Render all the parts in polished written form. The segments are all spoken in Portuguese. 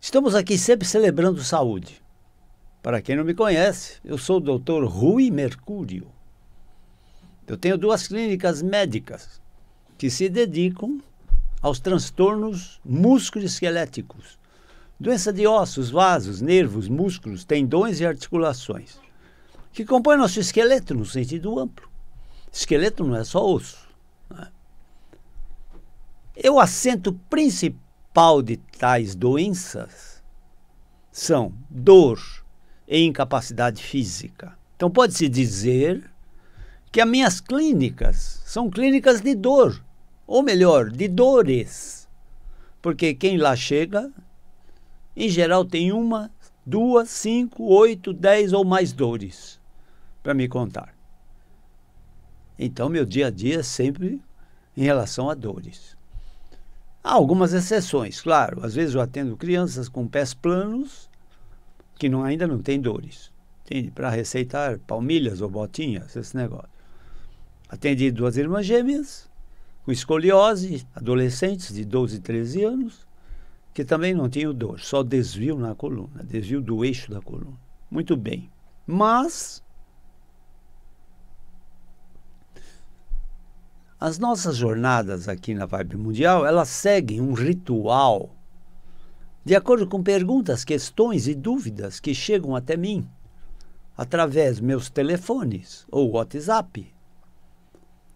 Estamos aqui sempre celebrando saúde. Para quem não me conhece, eu sou o Dr. Rui Mercúrio. Eu tenho 2 clínicas médicas que se dedicam aos transtornos musculoesqueléticos, doença de ossos, vasos, nervos, músculos, tendões e articulações, que compõem nosso esqueleto no sentido amplo. Esqueleto não é só osso, né? O acento principal de tais doenças são dor e incapacidade física. Então pode-se dizer que as minhas clínicas são clínicas de dor, ou melhor, de dores. Porque quem lá chega, em geral tem 1, 2, 5, 8, 10 ou mais dores para me contar. Então meu dia a dia é sempre em relação a dores. Há algumas exceções, claro. Às vezes eu atendo crianças com pés planos que ainda não têm dores. Para receitar palmilhas ou botinhas, esse negócio. Atendi 2 irmãs gêmeas com escoliose, adolescentes de 12 e 13 anos, que também não tinham dor, só desvio na coluna, desvio do eixo da coluna. Muito bem. Mas as nossas jornadas aqui na Vibe Mundial, elas seguem um ritual de acordo com perguntas, questões e dúvidas que chegam até mim através dos meus telefones ou WhatsApp.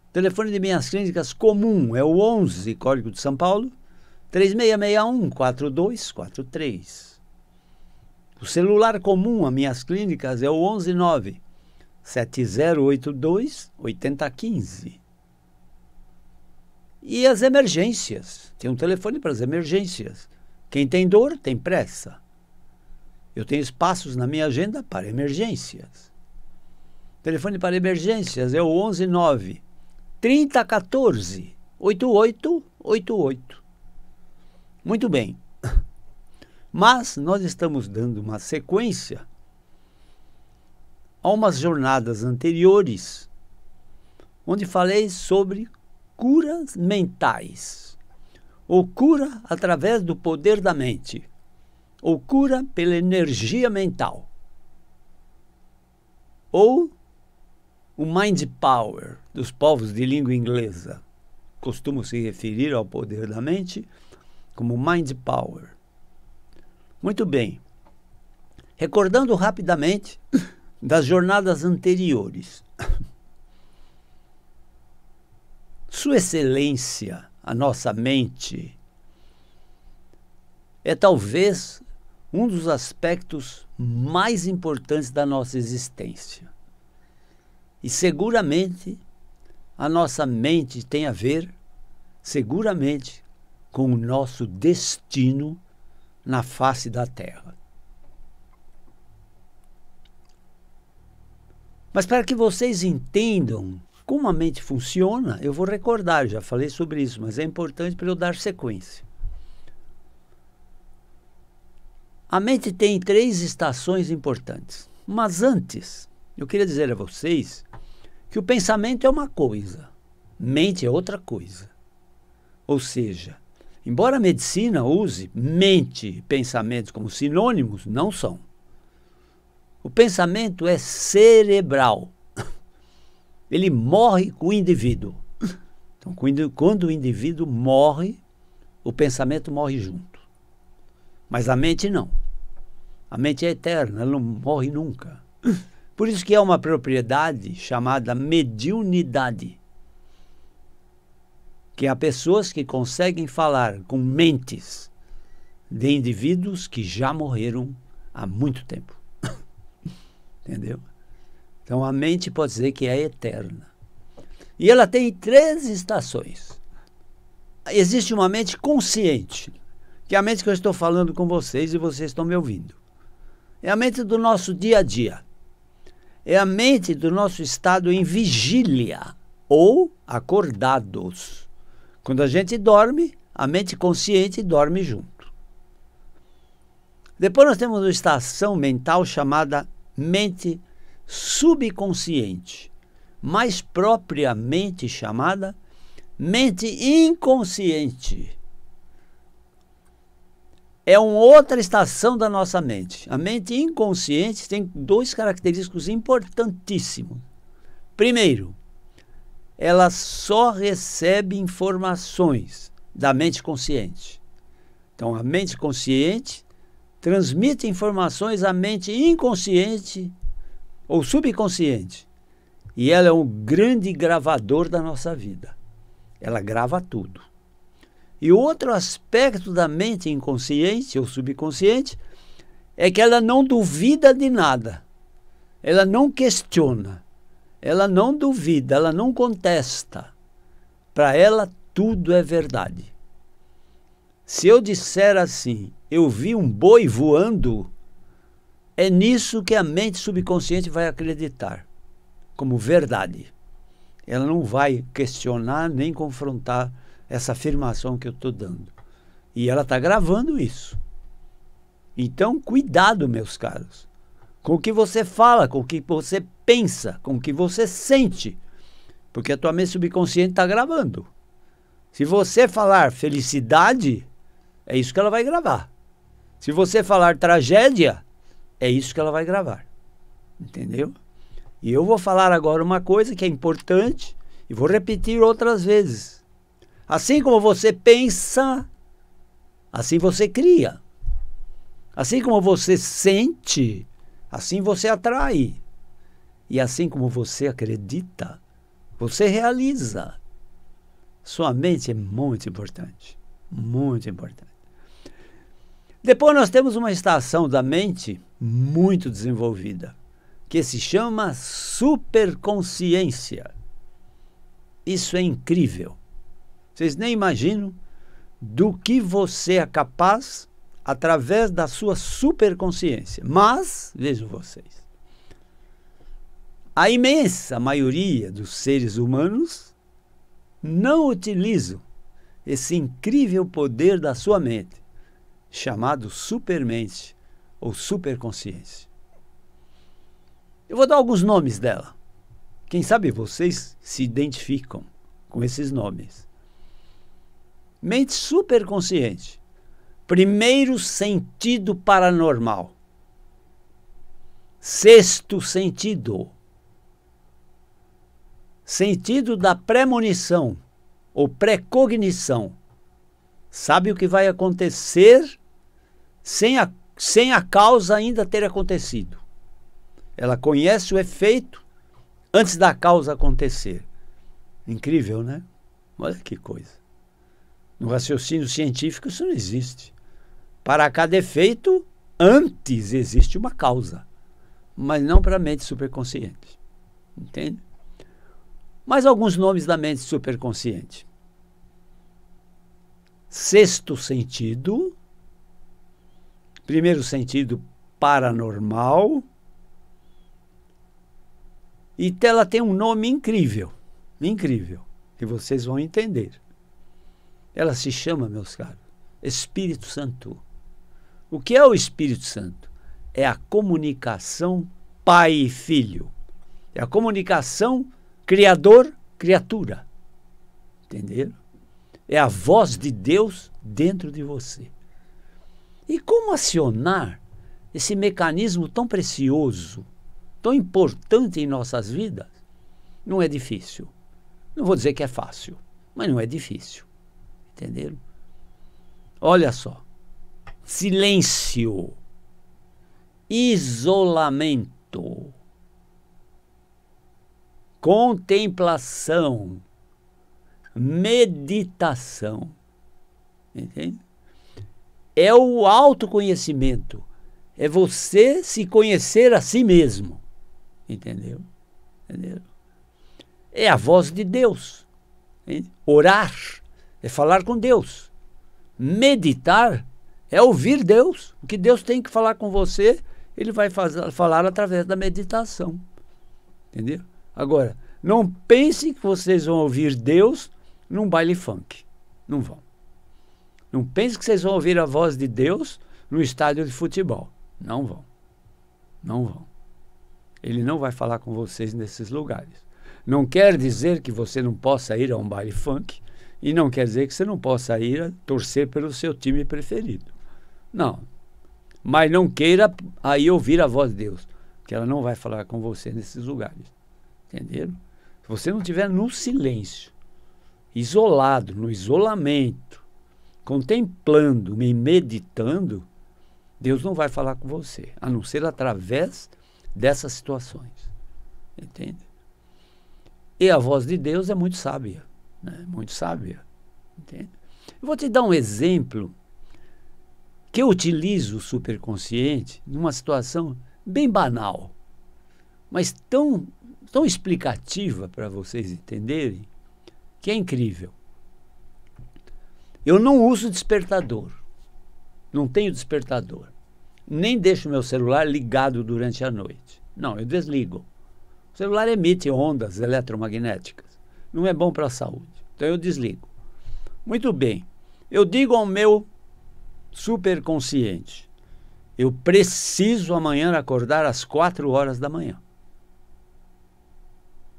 O telefone de minhas clínicas comum é o 11, código de São Paulo, 3661-4243. O celular comum a minhas clínicas é o 119-7082-8015. E as emergências. Tem um telefone para as emergências. Quem tem dor, tem pressa. Eu tenho espaços na minha agenda para emergências. O telefone para emergências é o 119-3014-8888. Muito bem. Mas nós estamos dando uma sequência a umas jornadas anteriores, onde falei sobre curas mentais, ou cura através do poder da mente, ou cura pela energia mental, ou o mind power dos povos de língua inglesa. Costumo se referir ao poder da mente como mind power. Muito bem. Recordando rapidamente das jornadas anteriores. Sua Excelência, a nossa mente, é talvez um dos aspectos mais importantes da nossa existência. E seguramente a nossa mente tem a ver, seguramente, com o nosso destino na face da Terra. Mas para que vocês entendam como a mente funciona, eu vou recordar, já falei sobre isso, mas é importante para eu dar sequência. A mente tem 3 estações importantes. Mas antes, eu queria dizer a vocês que o pensamento é uma coisa, mente é outra coisa. Ou seja, embora a medicina use mente e pensamentos como sinônimos, não são. O pensamento é cerebral. Ele morre com o indivíduo. Então, quando o indivíduo morre, o pensamento morre junto. Mas a mente não. A mente é eterna, ela não morre nunca. Por isso que é uma propriedade chamada mediunidade. Que há pessoas que conseguem falar com mentes de indivíduos que já morreram há muito tempo. Entendeu? Então a mente pode dizer que é eterna. E ela tem 3 estações. Existe uma mente consciente, que é a mente que eu estou falando com vocês e vocês estão me ouvindo. É a mente do nosso dia a dia. É a mente do nosso estado em vigília ou acordados. Quando a gente dorme, a mente consciente dorme junto. Depois nós temos uma estação mental chamada mente subconsciente, mais propriamente chamada mente inconsciente. é uma outra estação da nossa mente. A mente inconsciente tem dois característicos importantíssimos. Primeiro, ela só recebe informações da mente consciente. Então, a mente consciente transmite informações à mente inconsciente ou subconsciente. E ela é um grande gravador da nossa vida. Ela grava tudo. E outro aspecto da mente inconsciente ou subconsciente é que ela não duvida de nada. Ela não questiona. Ela não duvida, ela não contesta. Para ela, tudo é verdade. Se eu disser assim, eu vi um boi voando, é nisso que a mente subconsciente vai acreditar, como verdade. Ela não vai questionar nem confrontar essa afirmação que eu estou dando. E ela está gravando isso. Então, cuidado, meus caros, com o que você fala, com o que você pensa, com o que você sente, porque a tua mente subconsciente está gravando. Se você falar felicidade, é isso que ela vai gravar. Se você falar tragédia, é isso que ela vai gravar. Entendeu? E eu vou falar agora uma coisa que é importante e vou repetir outras vezes. Assim como você pensa, assim você cria. Assim como você sente, assim você atrai. E assim como você acredita, você realiza. Sua mente é muito importante. Muito importante. Depois nós temos uma estação da mente muito desenvolvida, que se chama superconsciência. Isso é incrível. Vocês nem imaginam do que você é capaz através da sua superconsciência. Mas, vejam vocês, a imensa maioria dos seres humanos não utilizam esse incrível poder da sua mente, chamado supermente ou superconsciência. Eu vou dar alguns nomes dela. Quem sabe vocês se identificam com esses nomes. Mente superconsciente. Primeiro sentido paranormal. Sexto sentido. Sentido da premonição ou precognição. Sabe o que vai acontecer sem a causa ainda ter acontecido. Ela conhece o efeito antes da causa acontecer. Incrível, né? Olha que coisa. No raciocínio científico isso não existe. Para cada efeito, antes existe uma causa, mas não para a mente superconsciente. Entende? Mais alguns nomes da mente superconsciente. Sexto sentido. Primeiro sentido, paranormal. E ela tem um nome incrível, que vocês vão entender. Ela se chama, meus caros, Espírito Santo. O que é o Espírito Santo? É a comunicação pai e filho. É a comunicação criador-criatura. Entenderam? É a voz de Deus dentro de você. E como acionar esse mecanismo tão precioso, tão importante em nossas vidas? Não é difícil. Não vou dizer que é fácil, mas não é difícil. Entenderam? Olha só. Silêncio. Isolamento. Contemplação. Meditação. Entende? É o autoconhecimento. É você se conhecer a si mesmo. Entendeu? Entendeu? É a voz de Deus. Entende? Orar é falar com Deus. Meditar é ouvir Deus. O que Deus tem que falar com você, Ele vai falar através da meditação. Entendeu? Agora, não pense que vocês vão ouvir Deus num baile funk. Não vão. Não pense que vocês vão ouvir a voz de Deus no estádio de futebol. Não vão. Não vão. Ele não vai falar com vocês nesses lugares. Não quer dizer que você não possa ir a um baile funk e não quer dizer que você não possa ir a torcer pelo seu time preferido. Não. Mas não queira aí ouvir a voz de Deus, que ela não vai falar com você nesses lugares. Entenderam? Se você não estiver no silêncio, isolado, no isolamento, contemplando e meditando, Deus não vai falar com você, a não ser através dessas situações. Entende? E a voz de Deus é muito sábia, né? Muito sábia. Entende? Eu vou te dar um exemplo que eu utilizo o superconsciente numa situação bem banal, mas tão explicativa para vocês entenderem, que é incrível. Eu não uso despertador, não tenho despertador, nem deixo meu celular ligado durante a noite. Não, eu desligo. O celular emite ondas eletromagnéticas, não é bom para a saúde, então eu desligo. Muito bem, eu digo ao meu superconsciente, eu preciso amanhã acordar às 4 horas da manhã.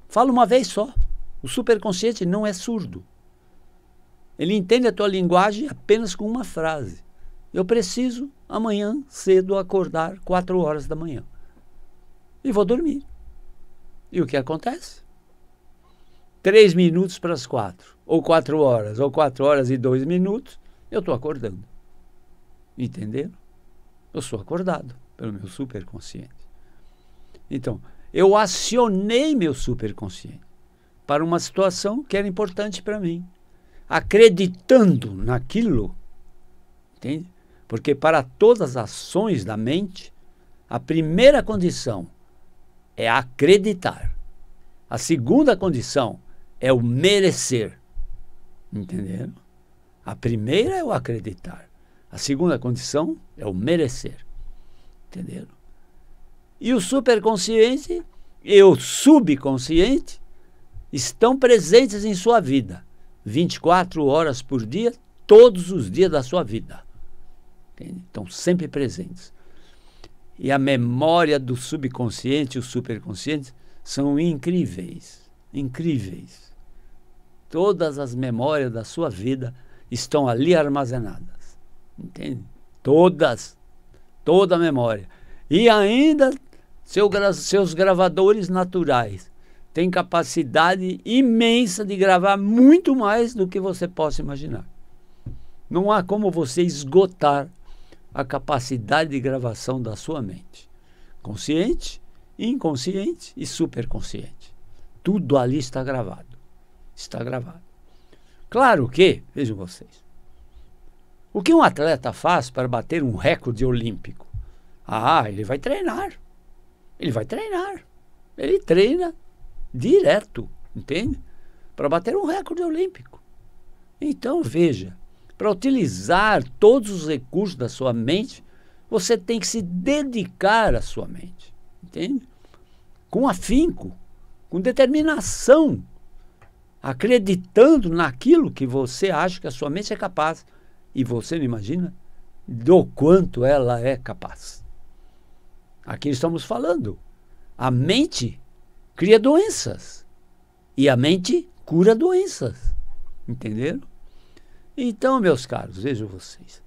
Fala uma vez só. O superconsciente não é surdo. Ele entende a tua linguagem apenas com uma frase. Eu preciso amanhã cedo acordar 4 horas da manhã. E vou dormir. E o que acontece? 3 minutos para as 4, ou 4 horas, ou 4 horas e 2 minutos, eu estou acordando. Entenderam? Eu sou acordado pelo meu superconsciente. Então, eu acionei meu superconsciente para uma situação que era importante para mim, acreditando naquilo, entende? Porque para todas as ações da mente, a primeira condição é acreditar. A segunda condição é o merecer. Entenderam? A primeira é o acreditar. A segunda condição é o merecer. Entenderam? E o superconsciente e o subconsciente estão presentes em sua vida 24 horas por dia, todos os dias da sua vida. Entende? Estão sempre presentes. E a memória do subconsciente e o superconsciente são incríveis. Incríveis. Todas as memórias da sua vida estão ali armazenadas. Entende? Todas. Toda a memória. E ainda seus gravadores naturais têm capacidade imensa de gravar muito mais do que você possa imaginar. Não há como você esgotar a capacidade de gravação da sua mente. Consciente, inconsciente e superconsciente. Tudo ali está gravado. Está gravado. Claro que, vejam vocês, o que um atleta faz para bater um recorde olímpico? Ah, ele vai treinar. Ele vai treinar. Ele treina direto, entende? Para bater um recorde olímpico. Então, veja, para utilizar todos os recursos da sua mente, você tem que se dedicar à sua mente, entende? Com afinco, com determinação, acreditando naquilo que você acha que a sua mente é capaz. E você não imagina do quanto ela é capaz. Aqui estamos falando. A mente cria doenças. E a mente cura doenças. Entenderam? Então, meus caros, vejam vocês.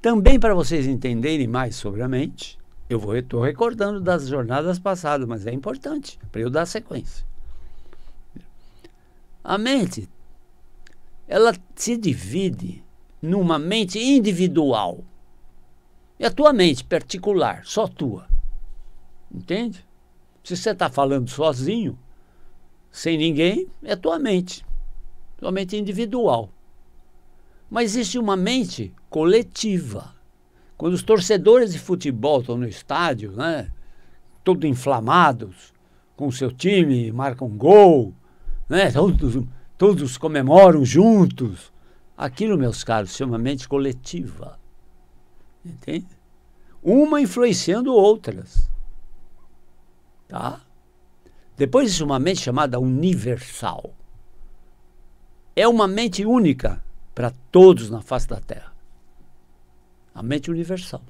Também para vocês entenderem mais sobre a mente, eu estou recordando das jornadas passadas, mas é importante para eu dar sequência. A mente, ela se divide numa mente individual. E a tua mente particular, só tua. Entende? Se você está falando sozinho, sem ninguém, é tua mente individual. Mas existe uma mente coletiva. Quando os torcedores de futebol estão no estádio, né, todos inflamados, com o seu time, marcam um gol, né, todos comemoram juntos. Aquilo, meus caros, se chama mente coletiva. Entende? Uma influenciando outras. Tá? Depois existe uma mente chamada universal. É uma mente única para todos na face da Terra. A mente universal.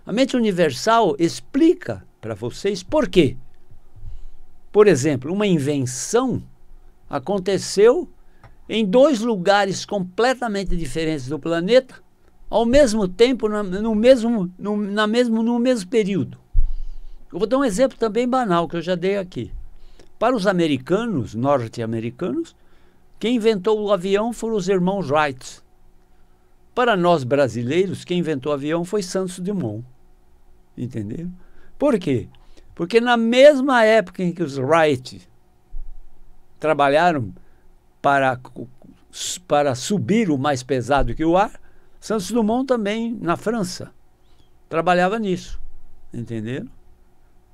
A mente universal explica para vocês por quê. Por exemplo, uma invenção aconteceu em 2 lugares completamente diferentes do planeta, ao mesmo tempo, no mesmo período. Eu vou dar um exemplo também banal, que eu já dei aqui. Para os americanos, norte-americanos, quem inventou o avião foram os irmãos Wright. Para nós brasileiros, quem inventou o avião foi Santos Dumont. Entendeu? Por quê? Porque na mesma época em que os Wright trabalharam para subir o mais pesado que o ar, Santos Dumont também, na França, trabalhava nisso. Entenderam?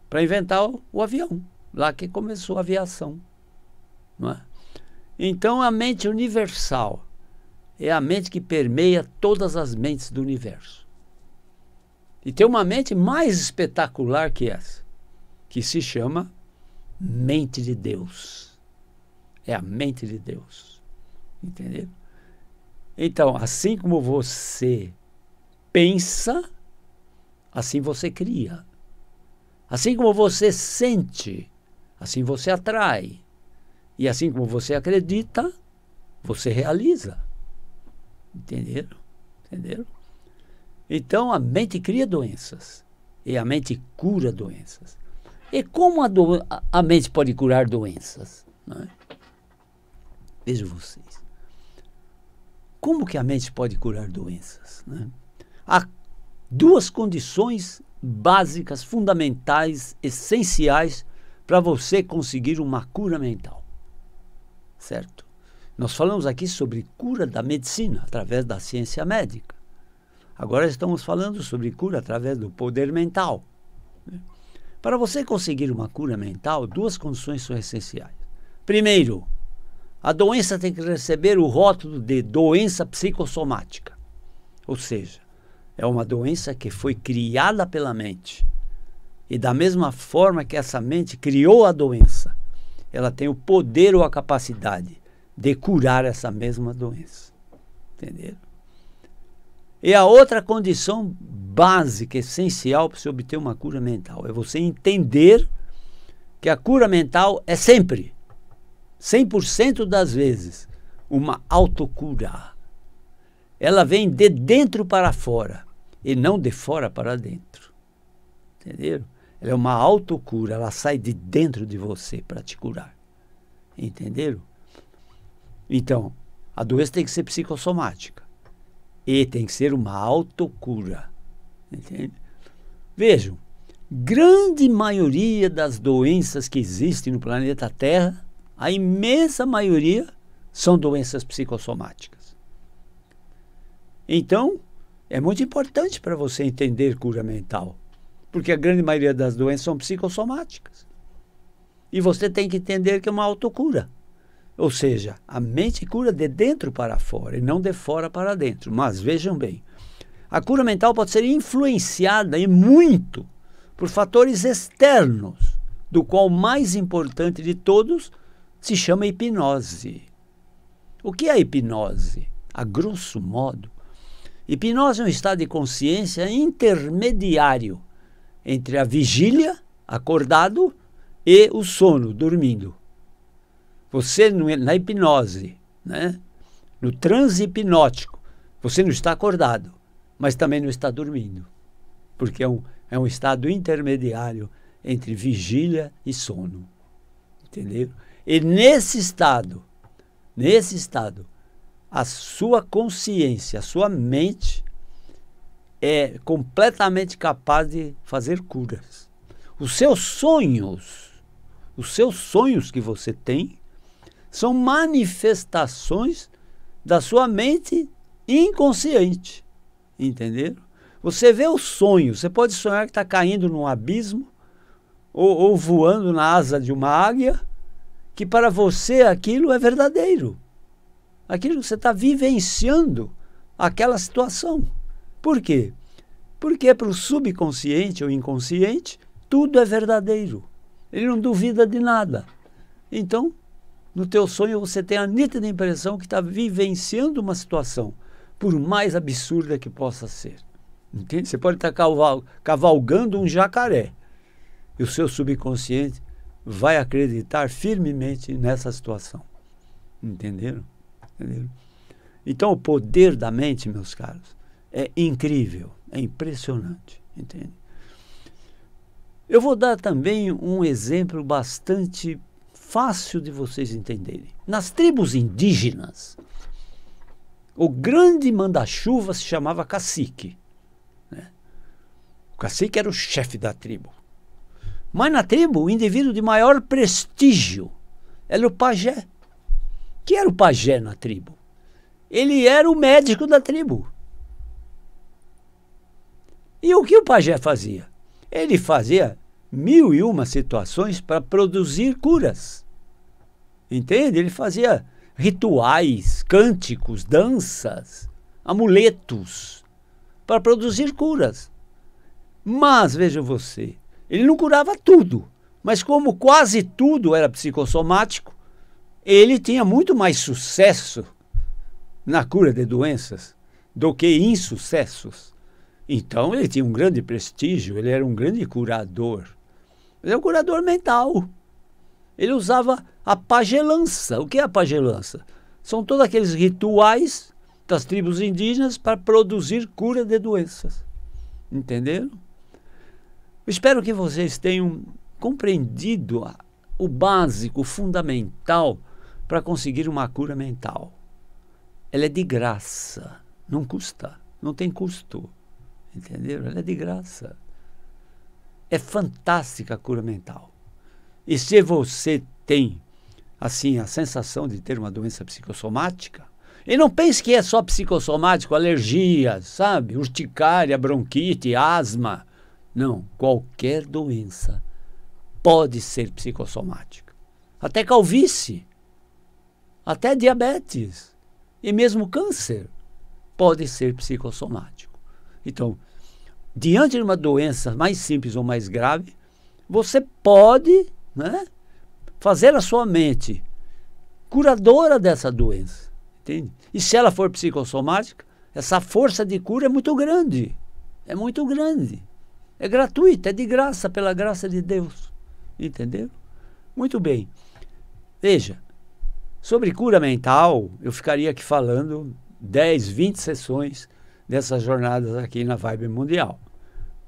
Para inventar o avião. Lá que começou a aviação. Não é? Então, a mente universal é a mente que permeia todas as mentes do universo. E tem uma mente mais espetacular que essa, que se chama mente de Deus. É a mente de Deus. Entendeu? Então, assim como você pensa, assim você cria. Assim como você sente, assim você atrai. E assim como você acredita, você realiza. Entenderam? Entenderam? Então, a mente cria doenças. E a mente cura doenças. E como a mente pode curar doenças? Não é? Vejam vocês. Como que a mente pode curar doenças? Né? Há duas condições básicas, fundamentais, essenciais para você conseguir uma cura mental. Certo? Nós falamos aqui sobre cura da medicina através da ciência médica. Agora estamos falando sobre cura através do poder mental. Para você conseguir uma cura mental, duas condições são essenciais. Primeiro, a doença tem que receber o rótulo de doença psicossomática. Ou seja, é uma doença que foi criada pela mente. E da mesma forma que essa mente criou a doença, ela tem o poder ou a capacidade de curar essa mesma doença. Entenderam? E a outra condição básica, essencial para se obter uma cura mental, é você entender que a cura mental é sempre, 100% das vezes, uma autocura. Ela vem de dentro para fora e não de fora para dentro. Entenderam? Ela é uma autocura, ela sai de dentro de você para te curar. Entenderam? Então, a doença tem que ser psicossomática e tem que ser uma autocura. Entende? Vejam, grande maioria das doenças que existem no planeta Terra, a imensa maioria são doenças psicossomáticas. Então, é muito importante para você entender cura mental, porque a grande maioria das doenças são psicossomáticas. E você tem que entender que é uma autocura. Ou seja, a mente cura de dentro para fora e não de fora para dentro. Mas vejam bem, a cura mental pode ser influenciada e muito por fatores externos, do qual o mais importante de todos se chama hipnose. O que é a hipnose? A grosso modo, hipnose é um estado de consciência intermediário entre a vigília, acordado, e o sono, dormindo. Você, na hipnose, né? No transe hipnótico, você não está acordado, mas também não está dormindo, porque é um estado intermediário entre vigília e sono. Entendeu? E nesse estado, a sua consciência, a sua mente é completamente capaz de fazer curas. Os seus sonhos que você tem, são manifestações da sua mente inconsciente. Entenderam? Você vê o sonho, você pode sonhar que está caindo num abismo ou voando na asa de uma águia, que para você aquilo é verdadeiro. Aquilo que você está vivenciando aquela situação. Por quê? Porque para o subconsciente ou inconsciente, tudo é verdadeiro. Ele não duvida de nada. Então, no teu sonho você tem a nítida impressão que está vivenciando uma situação, por mais absurda que possa ser. Entende? Você pode estar cavalgando um jacaré, e o seu subconsciente vai acreditar firmemente nessa situação. Entenderam? Entenderam? Então, o poder da mente, meus caros, é incrível, é impressionante, entende? Eu vou dar também um exemplo bastante fácil de vocês entenderem. Nas tribos indígenas, o grande manda-chuva se chamava cacique, né? O cacique era o chefe da tribo. Mas na tribo, o indivíduo de maior prestígio era o pajé. Que era o pajé na tribo? Ele era o médico da tribo. E o que o pajé fazia? Ele fazia 1001 situações para produzir curas. Entende? Ele fazia rituais, cânticos, danças, amuletos para produzir curas. Mas, veja você, ele não curava tudo. Mas como quase tudo era psicossomático, ele tinha muito mais sucesso na cura de doenças do que insucessos. Então ele tinha um grande prestígio, ele era um grande curador. Ele é um curador mental. Ele usava a pagelança. O que é a pagelança? São todos aqueles rituais das tribos indígenas para produzir cura de doenças. Entenderam? Espero que vocês tenham compreendido o básico, o fundamental para conseguir uma cura mental. Ela é de graça, não custa, não tem custo. Entenderam? Ela é de graça. É fantástica a cura mental. E se você tem, assim, a sensação de ter uma doença psicossomática, e não pense que é só psicossomático, alergia, sabe? Urticária, bronquite, asma. Não, qualquer doença pode ser psicossomática. Até calvície, até diabetes e mesmo câncer pode ser psicossomático. Então, diante de uma doença mais simples ou mais grave, você pode, né, fazer a sua mente curadora dessa doença. Entende? E se ela for psicossomática, essa força de cura é muito grande. É muito grande. É gratuita, é de graça, pela graça de Deus. Entendeu? Muito bem. Veja, sobre cura mental, eu ficaria aqui falando 10, 20 sessões dessas jornadas aqui na Vibe Mundial.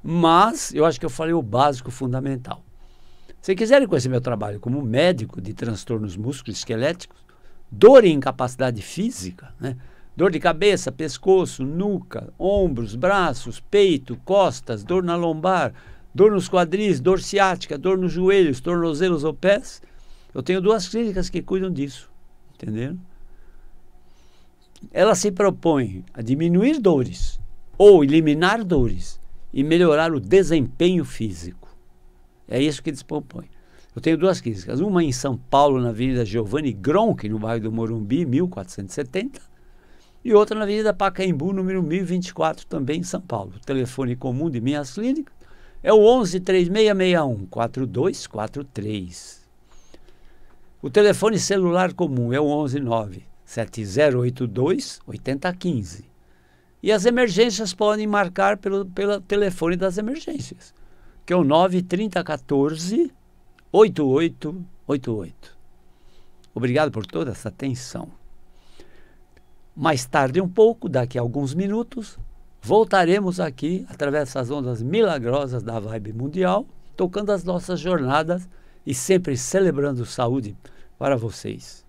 Mas eu acho que eu falei o básico fundamental. Se quiserem conhecer meu trabalho como médico de transtornos musculoesqueléticos, dor e incapacidade física, né? Dor de cabeça, pescoço, nuca, ombros, braços, peito, costas, dor na lombar, dor nos quadris, dor ciática, dor nos joelhos, tornozelos ou pés, eu tenho 2 clínicas que cuidam disso. Entenderam? Ela se propõe a diminuir dores ou eliminar dores e melhorar o desempenho físico. É isso que eles propõem. Eu tenho 2 clínicas, uma em São Paulo, na Avenida Giovanni Gronchi, no bairro do Morumbi, 1470, e outra na Avenida Pacaembu, número 1024, também em São Paulo. O telefone comum de minhas clínicas é o 11-3661-4243. O telefone celular comum é o 11-97082-8015. E as emergências podem marcar pelo telefone das emergências, que é o 93014-8888. Obrigado por toda essa atenção. Mais tarde um pouco, daqui a alguns minutos, voltaremos aqui, através dessas ondas milagrosas da Vibe Mundial, tocando as nossas jornadas e sempre celebrando saúde para vocês.